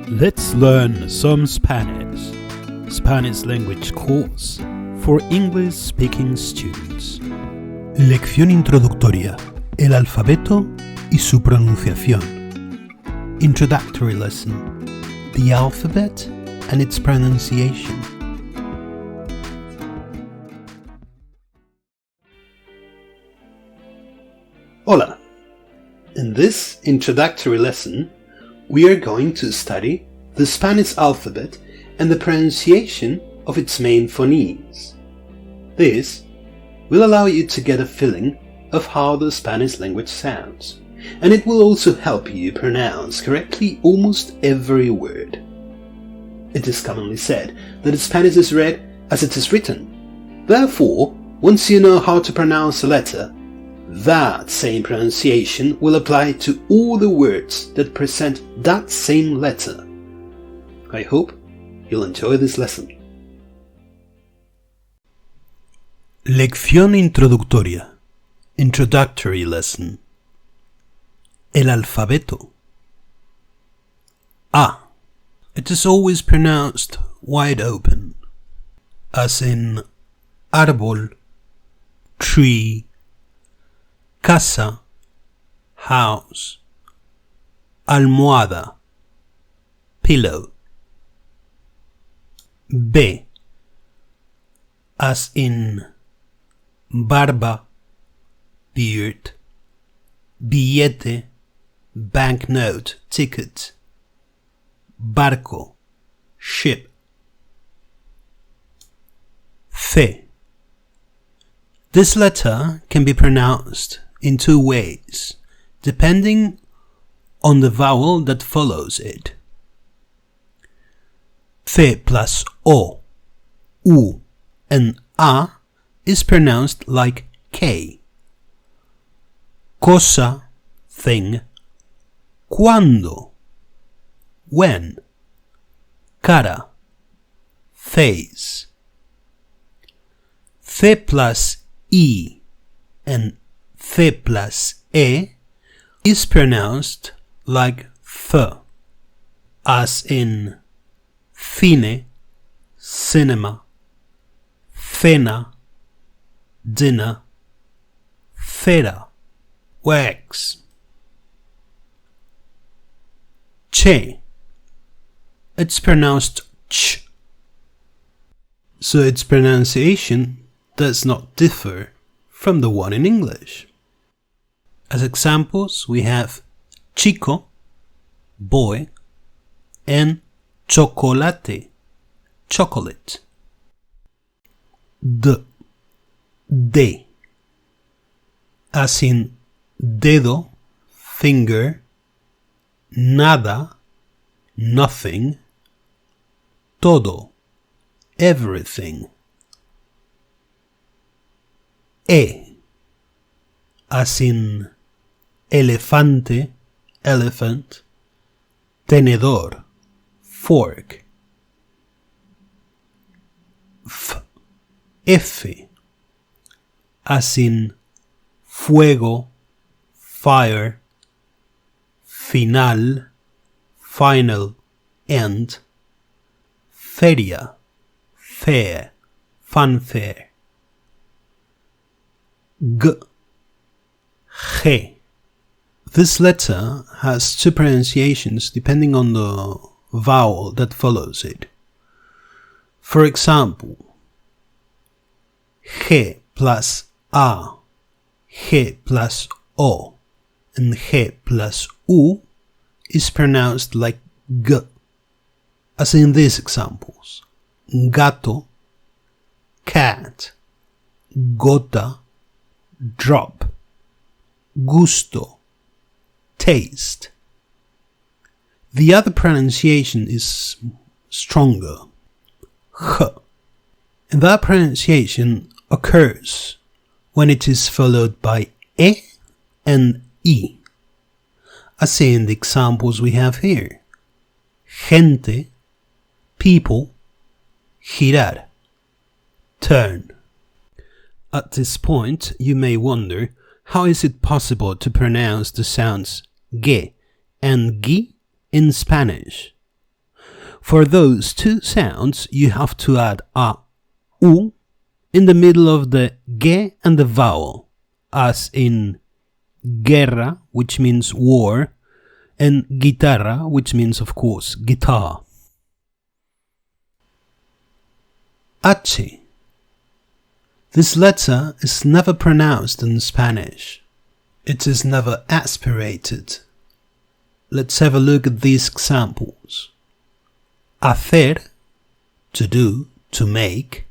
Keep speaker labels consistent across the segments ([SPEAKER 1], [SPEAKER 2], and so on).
[SPEAKER 1] Let's learn some Spanish. Spanish language course for English-speaking students.
[SPEAKER 2] Lección introductoria. El alfabeto y su pronunciación. Introductory lesson. The alphabet and its pronunciation. Hola. In this introductory lesson, we are going to study the Spanish alphabet and the pronunciation of its main phonemes. This will allow you to get a feeling of how the Spanish language sounds, and it will also help you pronounce correctly almost every word. It is commonly said that Spanish is read as it is written. Therefore, once you know how to pronounce a letter, that same pronunciation will apply to all the words that present that same letter. I hope you'll enjoy this lesson. Lección introductoria. Introductory lesson. El alfabeto. A. It is always pronounced wide open, as in árbol, tree, casa, house, almohada, pillow. B. As in barba, beard, billete, banknote, ticket, barco, ship. C. This letter can be pronounced in two ways, depending on the vowel that follows it. C plus O, U, and A is pronounced like K. Cosa, thing. Cuando, when. Cara, face. C plus E and C plus E is pronounced like Th, as in cine, cinema, cena, dinner, cera, wax. Che. It's pronounced ch, so its pronunciation does not differ from the one in English. As examples, we have chico, boy, and chocolate, chocolate. De, as in dedo, finger, nada, nothing, todo, everything. E, as in elefante, elephant, tenedor, fork. F, as in fuego, fire, final, final, end, feria, fair, funfair. G. This letter has two pronunciations depending on the vowel that follows it. For example, G plus A, G plus O, and G plus U is pronounced like G, as in these examples: gato, cat, gota, drop, gusto, taste. The other pronunciation is stronger, H, and that pronunciation occurs when it is followed by E and I, as in the examples we have here: gente, people, girar, turn. At this point, you may wonder, how is it possible to pronounce the sounds ge and gi
[SPEAKER 1] in Spanish. For those two sounds, you have to add a u in the middle of the ge and the vowel, as in guerra, which means war, and guitarra, which means, of course, guitar. H. This letter is never pronounced in Spanish. It is never aspirated. Let's have a look at these examples. Hacer, to do, to make.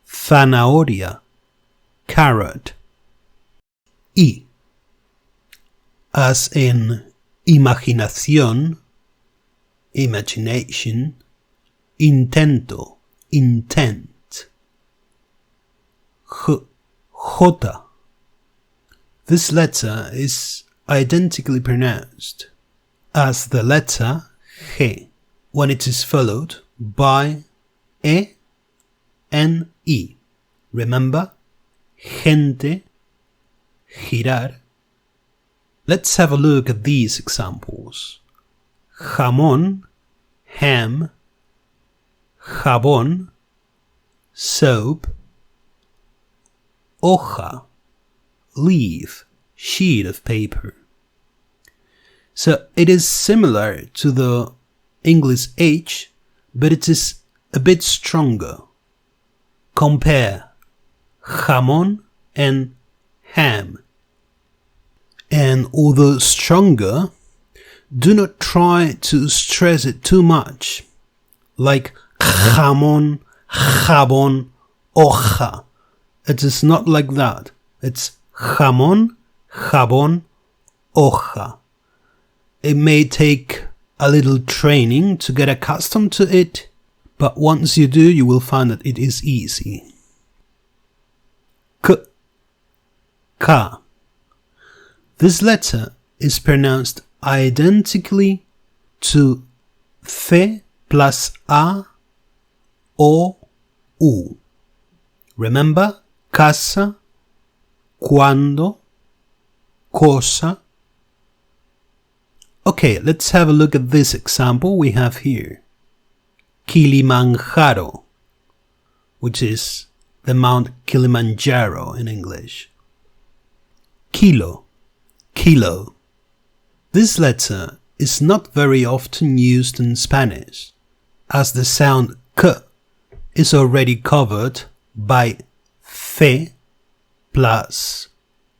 [SPEAKER 1] Zanahoria, carrot. Y, as in imaginación, imagination. Intento, intent. Jota. This letter is identically pronounced as the letter G when it is followed by E and I. Remember? Gente, girar. Let's have a look at these examples. Jamón, ham. Jabón, soap. Hoja, leaf, sheet of paper. So it is similar to the English H, but it is a bit stronger. Compare jamón and ham. And although stronger, do not try to stress it too much, like jamón, jabón, hoja. It is not like that. It's jamón, jabón, hoja. It may take a little training to get accustomed to it, but once you do, you will find that it is easy. Ka. This letter is pronounced identically to th plus a, o, u. Remember? Casa, cuando, cosa. Okay, let's have a look at this example we have here. Kilimanjaro, which is the Mount Kilimanjaro in English. Kilo, kilo. This letter is not very often used in Spanish, as the sound k is already covered by th plus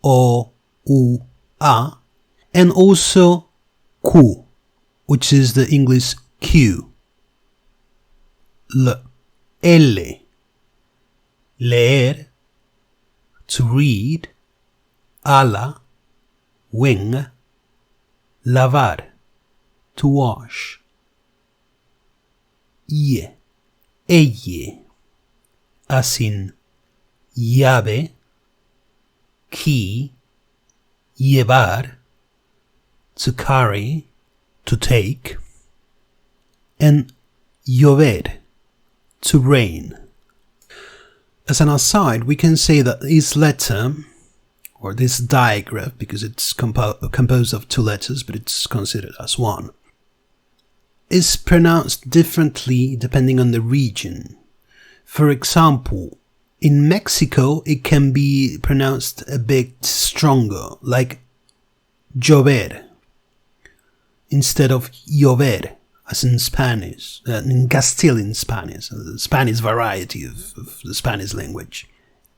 [SPEAKER 1] o, u, a, and also q, which is the English q. L, leer, to read. Ala, wing. Lavar, to wash. Ie, elle, as in llave, key, llevar, to carry, to take, and llover, to rain. As an aside, we can say that this letter, or this digraph, because it's composed of two letters, but it's considered as one, is pronounced differently depending on the region. For example, in Mexico, it can be pronounced a bit stronger, like llover, instead of llover, as in Spanish, in Castilian Spanish, the Spanish variety of the Spanish language.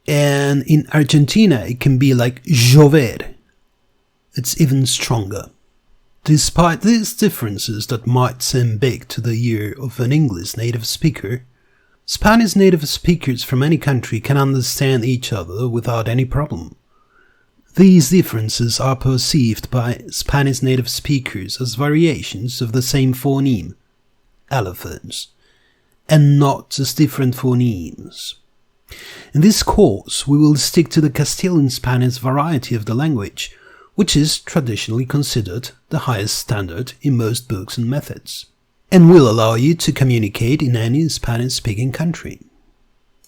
[SPEAKER 1] And in Argentina, it can be like llover. It's even stronger. Despite these differences that might seem big to the ear of an English native speaker, Spanish native speakers from any country can understand each other without any problem. These differences are perceived by Spanish native speakers as variations of the same phoneme, allophones, and not as different phonemes. In this course, we will stick to the Castilian Spanish variety of the language, which is traditionally considered the highest standard in most books and methods, and will allow you to communicate in any Spanish-speaking country.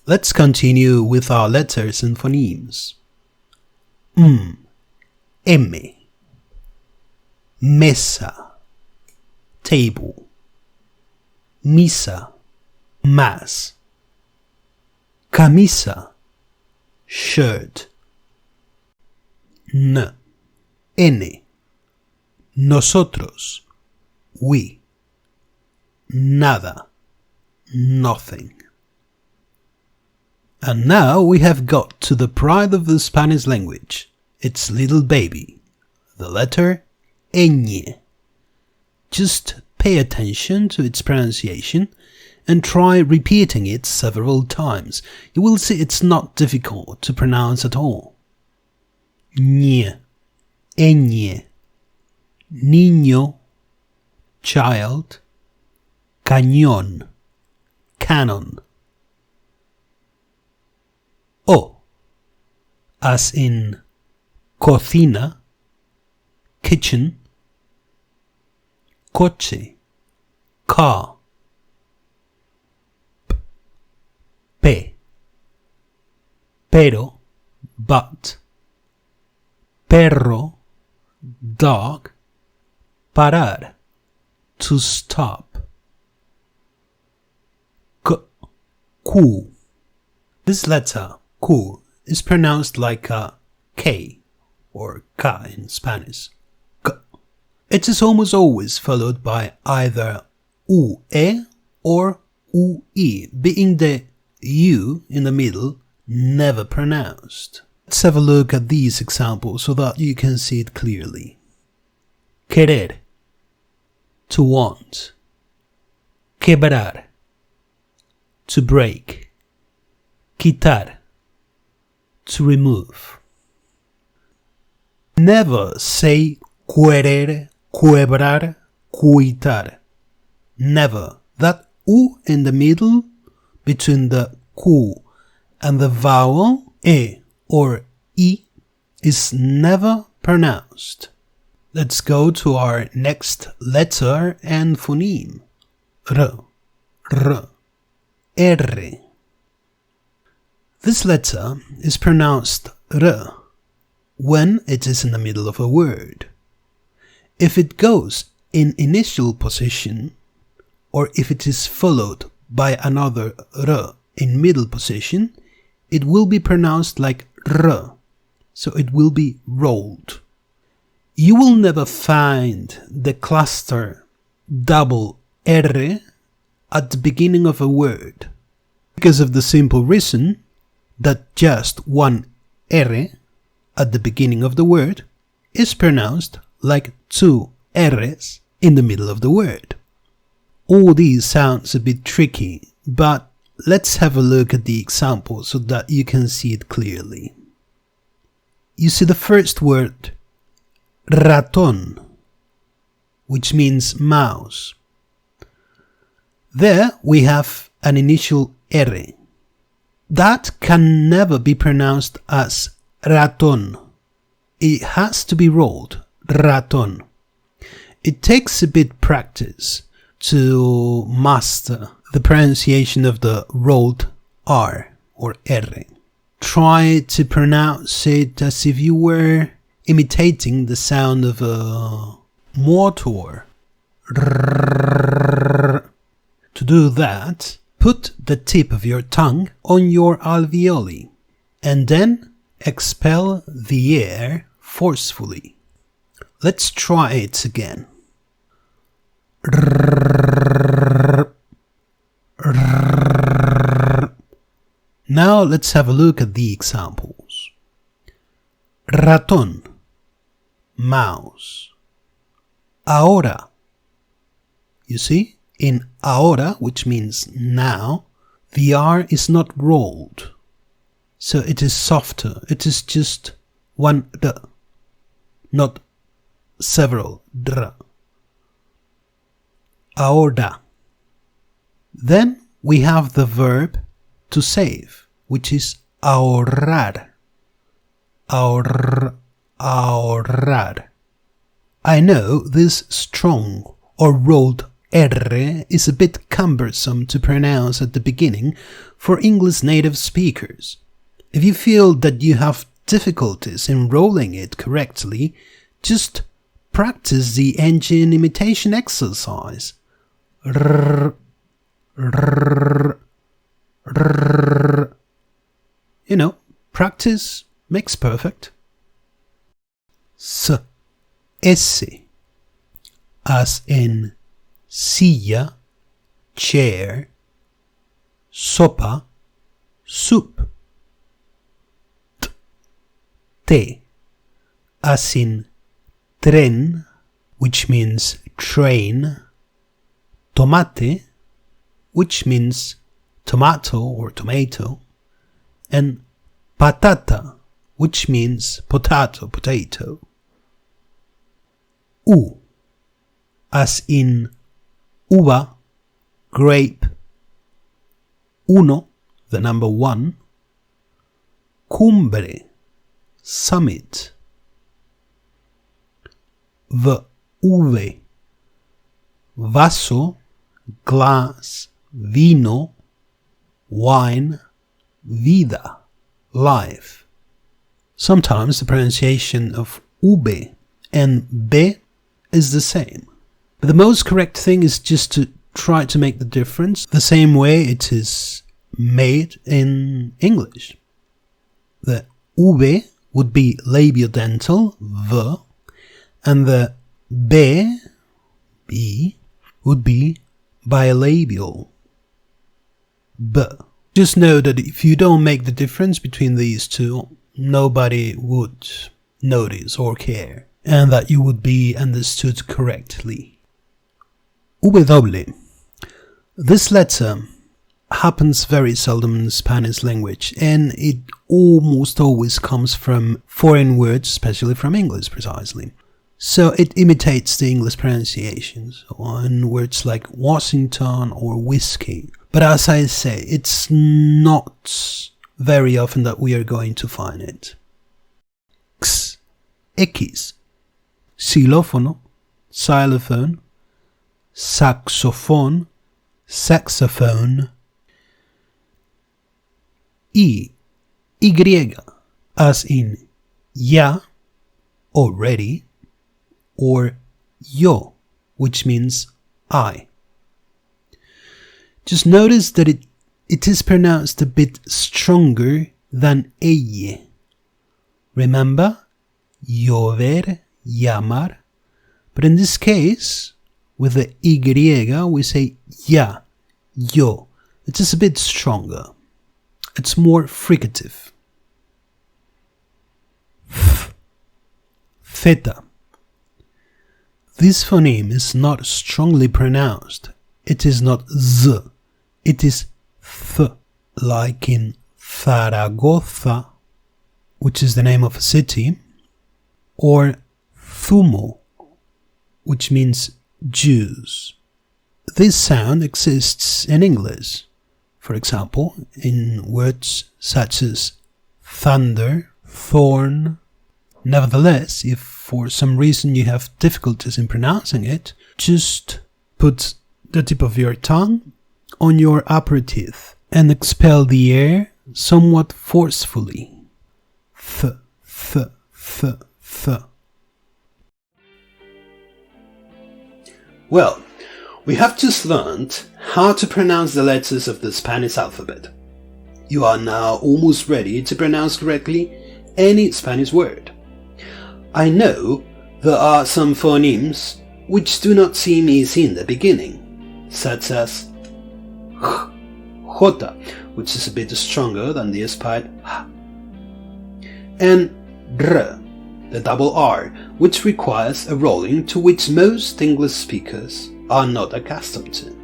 [SPEAKER 1] Let's continue with our letters and phonemes. M, mesa, table. Misa, mass. Camisa, shirt. N, nosotros, we. Nada, nothing. And now we have got to the pride of the Spanish language, its little baby, the letter ñ. Just pay attention to its pronunciation and try repeating it several times. You will see it's not difficult to pronounce at all. Ñ, niño, child, cañón, cannon. O, as in cocina, kitchen, coche, car. P, pero, but. Perro, dog, parar, to stop. Q. This letter, Q, is pronounced like a K, or K in Spanish. K. It is almost always followed by either UE or UI, being the U in the middle never pronounced. Let's have a look at these examples so that you can see it clearly. Querer, to want. Quebrar, to break. Quitar, to remove. Never say querer, quebrar, quitar. Never. That U in the middle between the Q and the vowel E or I is never pronounced. Let's go to our next letter and phoneme. R, R, R. This letter is pronounced R when it is in the middle of a word. If it goes in initial position, or if it is followed by another R in middle position, it will be pronounced like R, so it will be rolled. You will never find the cluster double R at the beginning of a word, because of the simple reason that just one R at the beginning of the word is pronounced like two R's in the middle of the word. All these sounds a bit tricky, but let's have a look at the example so that you can see it clearly. You see the first word, ratón, which means mouse. There we have an initial R. That can never be pronounced as ratón. It has to be rolled, ratón. It takes a bit practice to master the pronunciation of the rolled R or R. Try to pronounce it as if you were imitating the sound of a motor. To do that, put the tip of your tongue on your alveoli and then expel the air forcefully. Let's try it again. Now let's have a look at the examples. Ratón, mouse. Ahora. You see, in ahora, which means now, the R is not rolled. So it is softer. It is just one D, not several dr. Ahora. Then we have the verb to save, which is ahorrar. Ahorrar. I know this strong or rolled R is a bit cumbersome to pronounce at the beginning for English native speakers. If you feel that you have difficulties in rolling it correctly, just practice the engine imitation exercise. Rrr, rrr, rrr. You know, practice makes perfect. S, as in silla, chair, sopa, soup. T, as in tren, which means train, tomate, which means tomato or tomato, and patata, which means potato. U, as in uva, grape, uno, the number one, cumbre, summit, V, vaso, glass, vino, wine, vida, life. Sometimes the pronunciation of ube and be is the same. But the most correct thing is just to try to make the difference the same way it is made in English. The ube would be labiodental, v, and the b would be bilabial, b. Just know that if you don't make the difference between these two, nobody would notice or care, and that you would be understood correctly. W. This letter happens very seldom in the Spanish language, and it almost always comes from foreign words, especially from English precisely. So it imitates the English pronunciations on words like Washington or whiskey. But as I say, it's not very often that we are going to find it. X, xilófono, xylophone, saxophone, saxophone. Y, as in ya, already, or yo, which means I. Just notice that it is pronounced a bit stronger than elle. Remember, llover, llamar. But in this case, with the y, we say ya, yo. It is a bit stronger. It's more fricative. Theta. This phoneme is not strongly pronounced. It is not z. It is th, like in Zaragoza, which is the name of a city, or zumo, which means juice. This sound exists in English, for example, in words such as thunder, thorn. Nevertheless, if for some reason you have difficulties in pronouncing it, just put the tip of your tongue on your upper teeth and expel the air somewhat forcefully. Th, th, th, th.
[SPEAKER 2] Well, we have just learned how to pronounce the letters of the Spanish alphabet. You are now almost ready to pronounce correctly any Spanish word. I know there are some phonemes which do not seem easy in the beginning, such as J, which is a bit stronger than the aspired H, and R, the double R, which requires a rolling to which most English speakers are not accustomed to.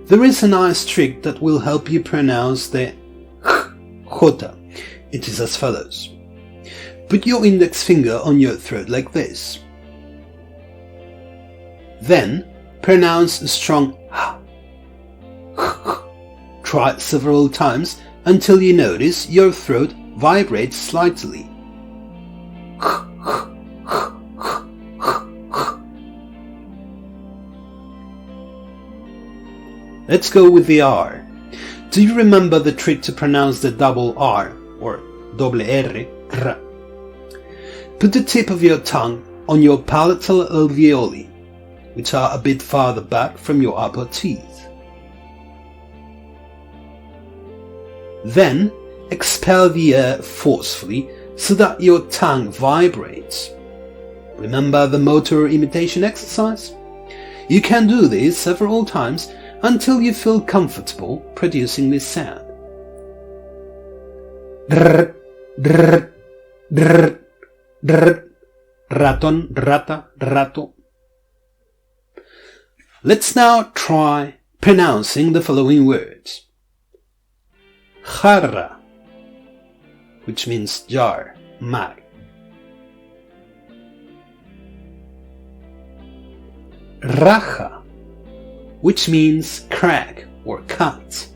[SPEAKER 2] There is a nice trick that will help you pronounce the J. It is as follows. Put your index finger on your throat like this. Then pronounce a strong H. Try several times until you notice your throat vibrates slightly. Let's go with the R. Do you remember the trick to pronounce the double R or double R? R. Put the tip of your tongue on your palatal alveoli, which are a bit farther back from your upper teeth. Then expel the air forcefully so that your tongue vibrates. Remember the motor imitation exercise? You can do this several times until you feel comfortable producing this sound. Drr, drr, drr, drr. Raton, rata, rato. Let's now try pronouncing the following words. Jarra, which means jar, mar. Raja, which means crack or cut.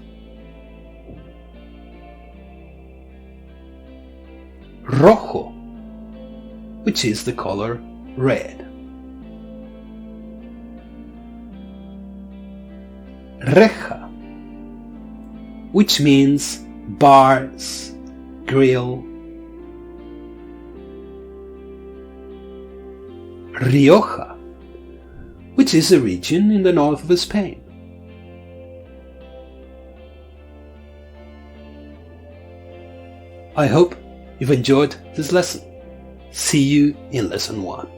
[SPEAKER 2] Rojo, which is the color red. Reja, which means bars, grill. Rioja, which is a region in the north of Spain. I hope you've enjoyed this lesson. See you in lesson 1.